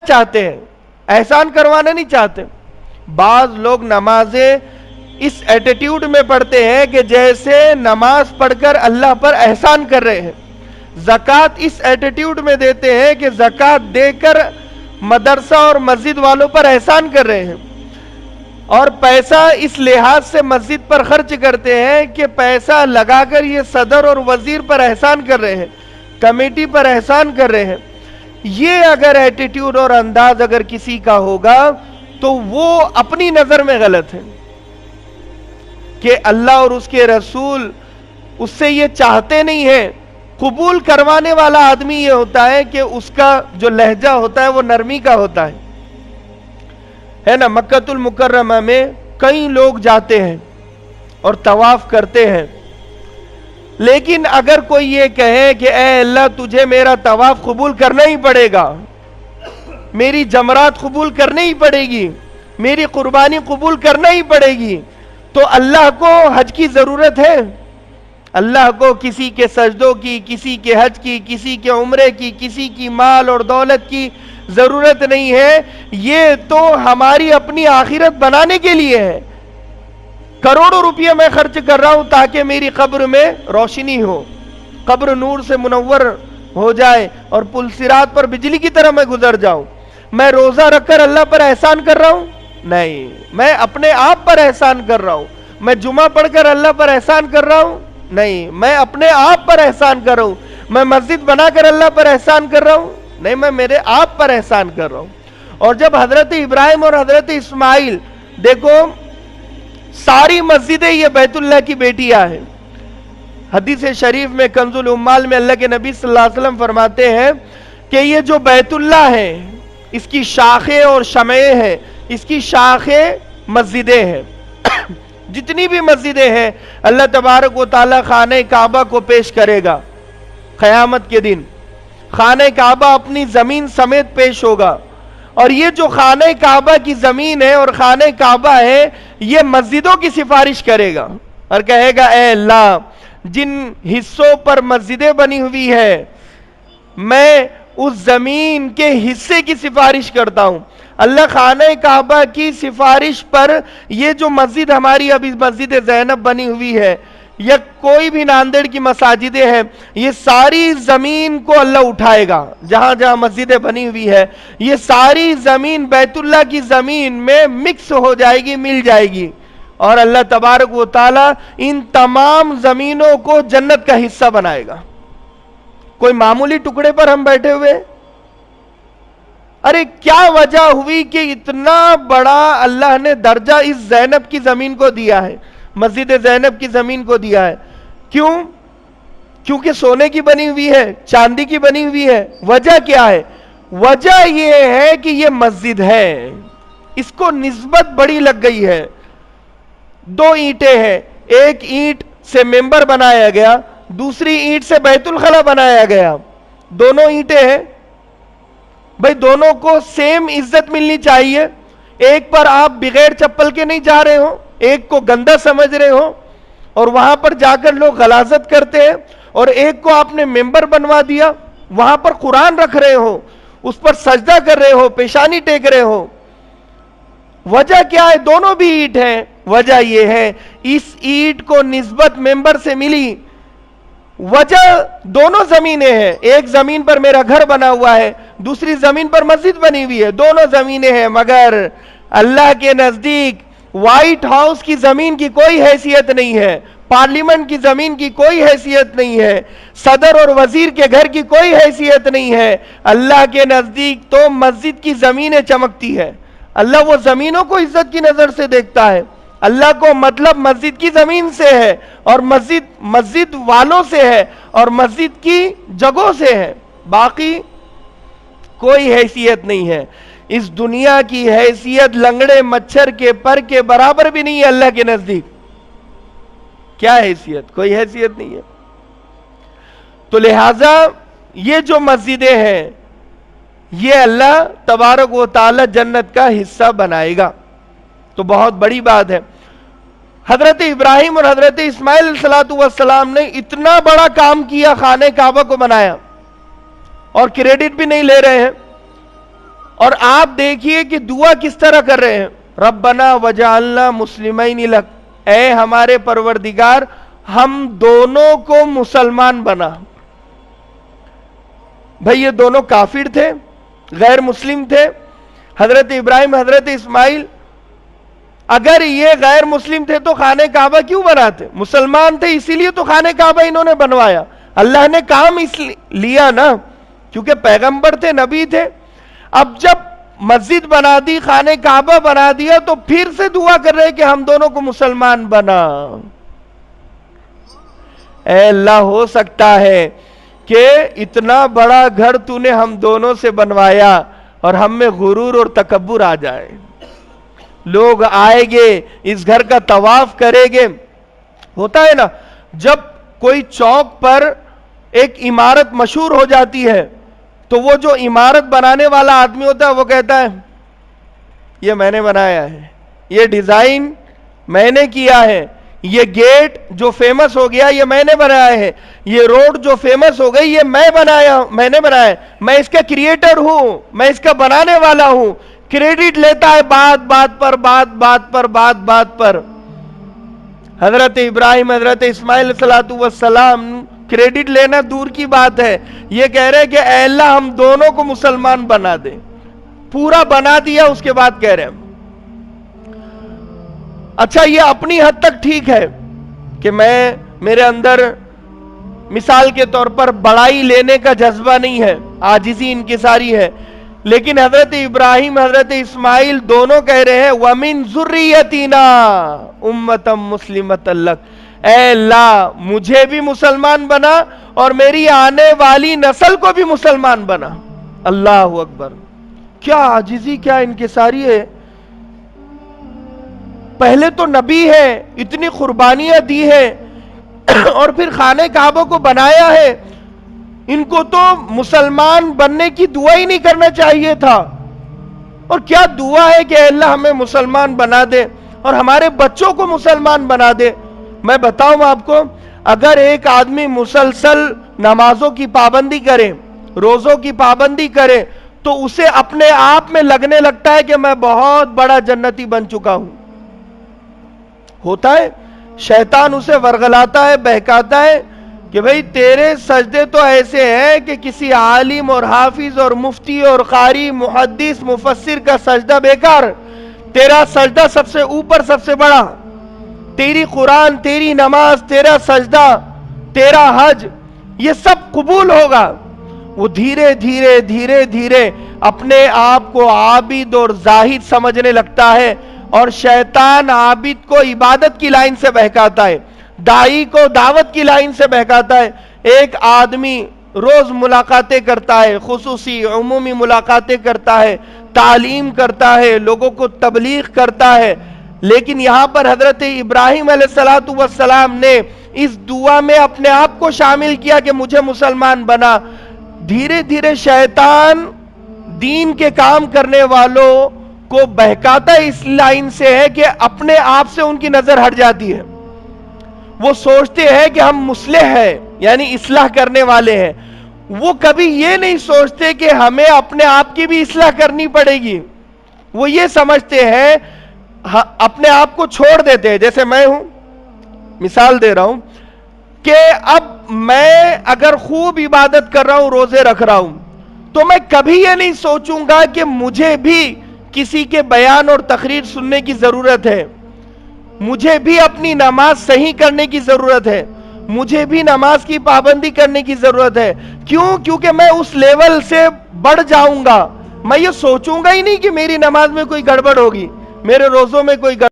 چاہتے ہیں, احسان کروانا نہیں چاہتے. بعض لوگ نمازیں اس ایٹیٹیوڈ میں پڑھتے ہیں کہ جیسے نماز پڑھ کر اللہ پر احسان کر رہے ہیں. زکوٰۃ اس ایٹیٹیوڈ میں دیتے ہیں کہ زکوٰۃ دے کر مدرسہ اور مسجد والوں پر احسان کر رہے ہیں, اور پیسہ اس لحاظ سے مسجد پر خرچ کرتے ہیں کہ پیسہ لگا کر یہ صدر اور وزیر پر احسان کر رہے ہیں, کمیٹی پر احسان کر رہے ہیں. یہ اگر ایٹیٹیوڈ اور انداز اگر کسی کا ہوگا تو وہ اپنی نظر میں غلط ہے, کہ اللہ اور اس کے رسول اس سے یہ چاہتے نہیں ہیں. قبول کروانے والا آدمی یہ ہوتا ہے کہ اس کا جو لہجہ ہوتا ہے وہ نرمی کا ہوتا ہے نا. مکہ المکرمہ میں کئی لوگ جاتے ہیں اور طواف کرتے ہیں, لیکن اگر کوئی یہ کہے کہ اے اللہ تجھے میرا طواف قبول کرنا ہی پڑے گا, میری جمرات قبول کرنی ہی پڑے گی, میری قربانی قبول کرنا ہی پڑے گی, تو اللہ کو حج کی ضرورت ہے؟ اللہ کو کسی کے سجدوں کی, کسی کے حج کی, کسی کے عمرے کی, کسی کی مال اور دولت کی ضرورت نہیں ہے. یہ تو ہماری اپنی آخرت بنانے کے لیے ہے. کروڑوں روپیہ میں خرچ کر رہا ہوں تاکہ میری قبر میں روشنی ہو, قبر نور سے منور ہو جائے اور پل صراط پر بجلی کی طرح میں گزر جاؤں. میں روزہ رکھ کر اللہ پر احسان کر رہا ہوں؟ نہیں, میں اپنے آپ پر احسان کر رہا ہوں. میں جمعہ پڑھ کر اللہ پر احسان کر رہا ہوں؟ نہیں, میں اپنے آپ پر احسان کر رہا ہوں. میں مسجد بنا کر اللہ پر احسان کر رہا ہوں؟ نہیں, میں میرے آپ پر احسان کر رہا ہوں. اور جب حضرت ابراہیم اور حضرت اسماعیل, دیکھو ساری مسجدیں یہ بیت اللہ کی بیٹیاں ہیں. حدیث شریف میں کنز العمال میں اللہ کے نبی صلی اللہ علیہ وسلم فرماتے ہیں کہ یہ جو بیت اللہ ہے اس کی شاخیں اور شمعیں ہیں, اس کی شاخیں مسجدیں ہیں. جتنی بھی مسجدیں ہیں اللہ تبارک و تعالی خانہ کعبہ کو پیش کرے گا قیامت کے دن. خانہ کعبہ اپنی زمین سمیت پیش ہوگا, اور یہ جو خانہ کعبہ کی زمین ہے اور خانہ کعبہ ہے یہ مسجدوں کی سفارش کرے گا اور کہے گا اے اللہ جن حصوں پر مسجدیں بنی ہوئی ہے میں اس زمین کے حصے کی سفارش کرتا ہوں. اللہ خانہ کعبہ کی سفارش پر یہ جو مسجد ہماری ابھی مسجد زینب بنی ہوئی ہے یا کوئی بھی ناندیڑ کی مساجدیں ہیں, یہ ساری زمین کو اللہ اٹھائے گا. جہاں جہاں مسجدیں بنی ہوئی ہے یہ ساری زمین بیت اللہ کی زمین میں مکس ہو جائے گی, مل جائے گی, اور اللہ تبارک و تعالی ان تمام زمینوں کو جنت کا حصہ بنائے گا. کوئی معمولی ٹکڑے پر ہم بیٹھے ہوئے, ارے کیا وجہ ہوئی کہ اتنا بڑا اللہ نے درجہ اس زینب کی زمین کو دیا ہے, مسجد زینب کی زمین کو دیا ہے. کیوں؟ کیونکہ سونے کی بنی ہوئی ہے, چاندی کی بنی ہوئی ہے. وجہ کیا ہے؟ وجہ یہ ہے کہ یہ مسجد ہے, اس کو نسبت بڑی لگ گئی ہے. 2 اینٹیں ہیں, ایک اینٹ سے ممبر بنایا گیا, دوسری اینٹ سے بیت الخلا بنایا گیا. دونوں اینٹیں ہیں بھئی, دونوں کو سیم عزت ملنی چاہیے. ایک پر آپ بغیر چپل کے نہیں جا رہے ہو, ایک کو گندا سمجھ رہے ہو اور وہاں پر جا کر لوگ غلاظت کرتے ہیں, اور ایک کو آپ نے ممبر بنوا دیا, وہاں پر قرآن رکھ رہے ہو, اس پر سجدہ کر رہے ہو, پیشانی ٹیک رہے ہو. وجہ کیا ہے؟ دونوں بھی اینٹ ہیں. وجہ یہ ہے اس اینٹ کو نسبت ممبر سے ملی. وجہ دونوں زمینیں ہیں, ایک زمین پر میرا گھر بنا ہوا ہے, دوسری زمین پر مسجد بنی ہوئی ہے, دونوں زمینیں ہیں, مگر اللہ کے نزدیک وائٹ ہاؤس کی زمین کی کوئی حیثیت نہیں ہے, پارلیمنٹ کی زمین کی کوئی حیثیت نہیں ہے, صدر اور وزیر کے گھر کی کوئی حیثیت نہیں ہے. اللہ کے نزدیک تو مسجد کی زمینیں چمکتی ہے. اللہ وہ زمینوں کو عزت کی نظر سے دیکھتا ہے. اللہ کو مطلب مسجد کی زمین سے ہے, اور مسجد والوں سے ہے, اور مسجد کی جگہوں سے ہے, باقی کوئی حیثیت نہیں ہے. اس دنیا کی حیثیت لنگڑے مچھر کے پر کے برابر بھی نہیں ہے اللہ کے نزدیک. کیا حیثیت؟ کوئی حیثیت نہیں ہے. تو لہذا یہ جو مسجدیں ہیں یہ اللہ تبارک و تعالی جنت کا حصہ بنائے گا. تو بہت بڑی بات ہے. حضرت ابراہیم اور حضرت اسماعیل علیہ السلام نے اتنا بڑا کام کیا, خانہ کعبہ کو بنایا, اور کریڈٹ بھی نہیں لے رہے ہیں. اور آپ دیکھیے کہ دعا کس طرح کر رہے ہیں، ربنا وجعلنا مسلمین لک، اے ہمارے پروردگار ہم دونوں کو مسلمان بنا۔ بھئی یہ دونوں کافر تھے، غیر مسلم تھے، حضرت ابراہیم حضرت اسماعیل، اگر یہ غیر مسلم تھے تو خانہ کعبہ کیوں بناتے؟ مسلمان تھے اسی لیے تو خانہ کعبہ انہوں نے بنوایا، اللہ نے کام اس لیا نا، کیونکہ پیغمبر تھے، نبی تھے۔ اب جب مسجد بنا دی، خانہ کعبہ بنا دیا، تو پھر سے دعا کر رہے کہ ہم دونوں کو مسلمان بنا۔ اے اللہ، ہو سکتا ہے کہ اتنا بڑا گھر تو نے ہم دونوں سے بنوایا اور ہم میں غرور اور تکبر آ جائے، لوگ آئیں گے اس گھر کا طواف کریں گے۔ ہوتا ہے نا جب کوئی چوک پر ایک عمارت مشہور ہو جاتی ہے تو وہ جو عمارت بنانے والا آدمی ہوتا ہے وہ کہتا ہے یہ میں نے بنایا ہے، یہ ڈیزائن میں نے کیا ہے، یہ گیٹ جو فیمس ہو گیا یہ میں نے بنایا ہے، یہ روڈ جو فیمس ہو گئی یہ میں نے بنایا ہے، میں اس کا کریٹر ہوں، میں اس کا بنانے والا ہوں۔ کریڈٹ لیتا ہے بات پر۔ حضرت ابراہیم حضرت اسماعیل علیہ السلام کریڈٹ لینا دور کی بات ہے، یہ کہہ رہے کہ اے اللہ ہم دونوں کو مسلمان بنا دے، پورا بنا دیا۔ اس کے بعد کہہ رہے ہیں اچھا یہ اپنی حد تک ٹھیک ہے کہ میرے اندر مثال کے طور پر بڑائی لینے کا جذبہ نہیں ہے، عاجزی انکساری ہے، لیکن حضرت ابراہیم حضرت اسماعیل دونوں کہہ رہے ہیں وَمِن ذُرِّيَّتِنَا أُمَّةً مُسْلِمَةً لَكَ، اے اللہ مجھے بھی مسلمان بنا اور میری آنے والی نسل کو بھی مسلمان بنا۔ اللہ اکبر، کیا عاجزی، کیا انکساری ہے۔ پہلے تو نبی ہے، اتنی قربانیاں دی ہے، اور پھر خانہ کعبہ کو بنایا ہے، ان کو تو مسلمان بننے کی دعا ہی نہیں کرنا چاہیے تھا۔ اور کیا دعا ہے کہ اے اللہ ہمیں مسلمان بنا دے اور ہمارے بچوں کو مسلمان بنا دے۔ میں بتاؤں آپ کو، اگر ایک آدمی مسلسل نمازوں کی پابندی کرے، روزوں کی پابندی کرے، تو اسے اپنے آپ میں لگنے لگتا ہے کہ میں بہت بڑا جنتی بن چکا ہوں۔ ہوتا ہے شیطان اسے ورغلاتا ہے، بہکاتا ہے کہ بھئی تیرے سجدے تو ایسے ہیں کہ کسی عالم اور حافظ اور مفتی اور قاری محدث مفسر کا سجدہ بیکار، تیرا سجدہ سب سے اوپر سب سے بڑا، تیری قرآن، تیری نماز، تیرا سجدہ، تیرا حج، یہ سب قبول ہوگا۔ وہ دھیرے دھیرے اپنے آپ کو عابد اور زاہد سمجھنے لگتا ہے، اور شیطان عابد کو عبادت کی لائن سے بہکاتا ہے، داعی کو دعوت کی لائن سے بہکاتا ہے۔ ایک آدمی روز ملاقاتیں کرتا ہے، خصوصی عمومی ملاقاتیں کرتا ہے، تعلیم کرتا ہے، لوگوں کو تبلیغ کرتا ہے، لیکن یہاں پر حضرت ابراہیم علیہ السلام نے اس دعا میں اپنے آپ کو شامل کیا کہ مجھے مسلمان بنا۔ دھیرے دھیرے شیطان دین کے کام کرنے والوں کو بہکاتا اس لائن سے ہے کہ اپنے آپ سے ان کی نظر ہٹ جاتی ہے، وہ سوچتے ہیں کہ ہم مصلح ہیں، یعنی اصلاح کرنے والے ہیں۔ وہ کبھی یہ نہیں سوچتے کہ ہمیں اپنے آپ کی بھی اصلاح کرنی پڑے گی، وہ یہ سمجھتے ہیں، اپنے آپ کو چھوڑ دیتے ہیں۔ جیسے میں ہوں، مثال دے رہا ہوں کہ اب میں اگر خوب عبادت کر رہا ہوں، روزے رکھ رہا ہوں، تو میں کبھی یہ نہیں سوچوں گا کہ مجھے بھی کسی کے بیان اور تقریر سننے کی ضرورت ہے، مجھے بھی اپنی نماز صحیح کرنے کی ضرورت ہے، مجھے بھی نماز کی پابندی کرنے کی ضرورت ہے۔ کیونکہ میں اس لیول سے بڑھ جاؤں گا، میں یہ سوچوں گا ہی نہیں کہ میری نماز میں کوئی گڑبڑ ہوگی، میرے روزوں میں کوئی گڑبڑ